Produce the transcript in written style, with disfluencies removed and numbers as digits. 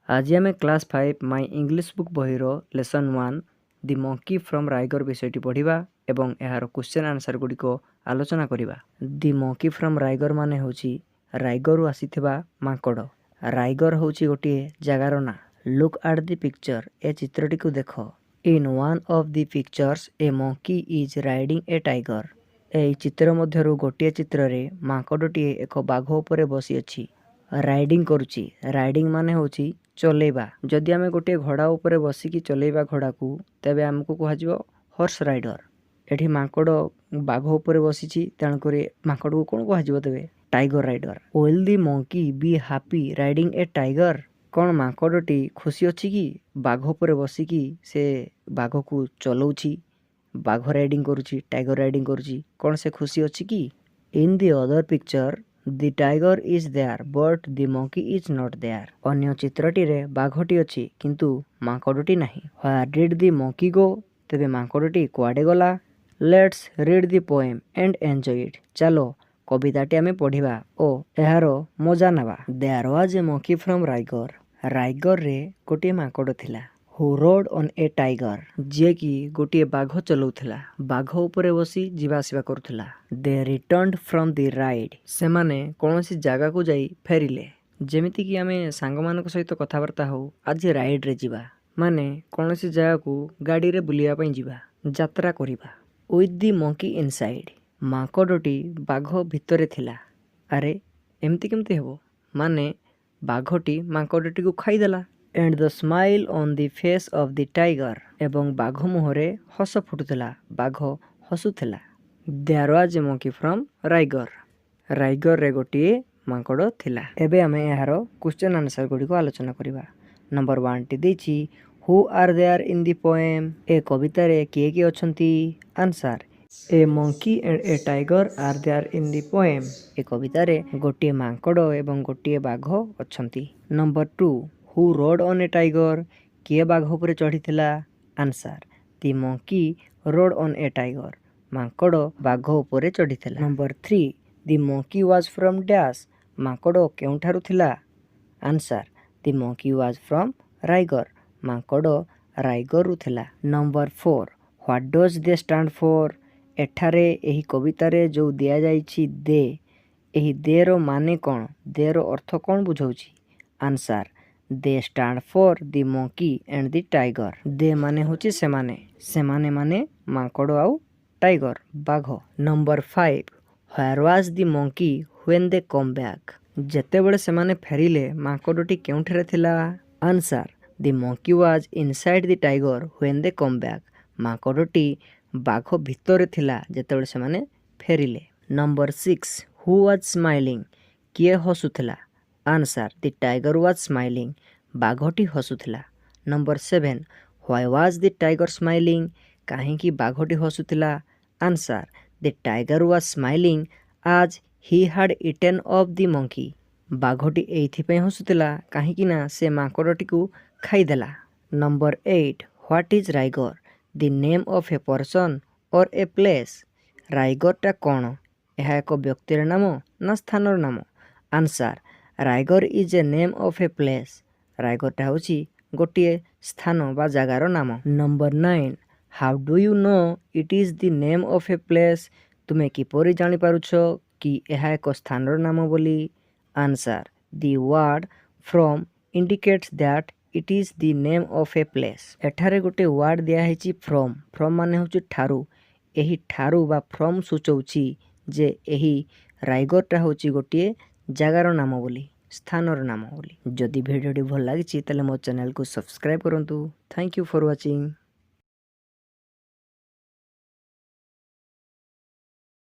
आज आम class 5 my English book बहिर lesson 1 the monkey from Riga विषयटी पढ़ा एवं यार क्वेश्चन आंसर गुड़िक आलोचना करवा। दि मंकी फ्रॉम राइगर माने होची राइगर आसीथिबा माकड़। राइगर होची गोटे जगार ना। लुक एट द पिक्चर, ए चित्रटी को देख। In one of the pictures a monkey is riding a tiger. ए चित्र मध्यरु गोटे चित्र रे माकड़टीए एक बाघ उपरे बसी अछि। राइडिंग करुची। राइडिंग माने होची चलेबा। जदि आमे गोटे घोड़ा उपरे बसिकी चलेबा घोड़ा को तेबे आमको कुहाजिबो हॉर्स राइडर। एठी माकड़ बाघ उपरे बसिची तेणुकरी माकड़ को कोन कुहाजिबो तेबे tiger rider. Will the monkey be happy riding a tiger. कौन माकड़टी खुशी अछि कि बाघ उपरे बसिकी से बाघ को चलौची, बाघ राइडिंग करुची, टाइगर राइडिंग करुची, कौन से खुशी अछि कि? In the other picture the tiger is there but the monkey is not there. अन्य चित्रटी रे बाघटी अछि किंतु माकड़टी नाही। Where did the monkey go? तेबे माकड़टी कुआडे गला? Let's read the poem and enjoy it. चलो कविताटी आमे पढ़िबा ओ एहार मजा नबा। There was a monkey from Riga. Riga रे गोटे माकड़ थिला। Who rode on a tiger, जे कि गोटे बाघ चलाउथिला। बाघ उपरे बसी जीवा आसिबा करुथिला। दे रिटर्नड फ्रॉम द राइड। सेमाने कौनसी जगह को जाई फेरिले। जेमिति कि आमे सांग मानक सहित कथाबार्ता हो आज राइड रे जीवा माने कौनसी जगह को गाड़ी रे बुलिया पई जीवा, यात्रा करिबा। With the monkey inside. माकड़टी बाघ भितरे थिला। अरे एमती केमती हेबो? माने बाघटी माकड़टी को खाइदेला। And the smile on the face of the tiger. एवं बाघ मुहरे हस फुटुथिला, बाघ हसुथिला। There was a monkey from Riga. Riga रे गोटे माकड़ थिला। एबे आमे यार क्वेश्चन आंसर गुडी को आलोचना करिबा। नंबर 1 टी देछि who are there in the poem. ए कविता रे किए किए अछंती? Answer a monkey and a tiger are there in the poem. ए कविता रे गोटे माकड़ एवं गोटे बाघ अछंती। Number 2 who rode on a tiger. किए बाघ उपरे चढ़ीथिला? Answer the monkey rode on a tiger. माकड़ बाघ उपरे चढ़ीथिला। Number 3 the monkey was from dash. माकड़ केउठारु थिला? Answer the monkey was from Riga. माकड़ राइगर रु थिला। Number 4 what does they stand for. एठारे एही कविता रे जो दिया जाईछि दे, एही दे रो माने कोन? दे रो अर्थ कोन बुझौछि? Answer they stand for the monkey and the tiger. They माने होछि सेमाने। सेमाने माने माकड़ आउ टाइगर बाघ। Number 5 where was the monkey when they come back. जेतेबेले सेमाने फेरिले माकड़टी केउठरे थिला? Answer the monkey was inside the tiger when they come back. माकड़टी बाघ भितरे थिला जेतेबेले सेमाने फेरिले। Number 6 who was smiling. किए हसुथिला? Answer the tiger was smiling. बाघटी हसुथिला। Number 7 why was the tiger smiling. काहेकि बाघटी हसुथिला? Answer the tiger was smiling as he had eaten off the monkey. बाघटी एइथिपई हसुथिला काहेकि ना से माकड़टी को खाइदेला। नंबर 8 व्हाट इज राइगर। The name of a person or a place. राइगरटा कौन? यह एक व्यक्तिर नाम ना स्थानर नाम? आंसर राइगर is a name of a place. राइगरटा होची गोटे स्थान बा जगार नाम। Number 9 how do you know it is the name of a place. तुमे किपरि जानि पारुछ कि यह एक स्थानर नाम बोली? Answer the word from indicates that it is the name of a place. एठारे गोटे वर्ड दिया हेची फ्रॉम। फ्रॉम माने होची ठारू। एही ठारू बा फ्रॉम सूचौची जे एही राइगरटा होची गोटे जगार नाम बोली, स्थानर नाम बोली। जदि भिडियोटी भल लागिछि ताले मो चैनल को सब्सक्राइब करंतु। Thank you for watching.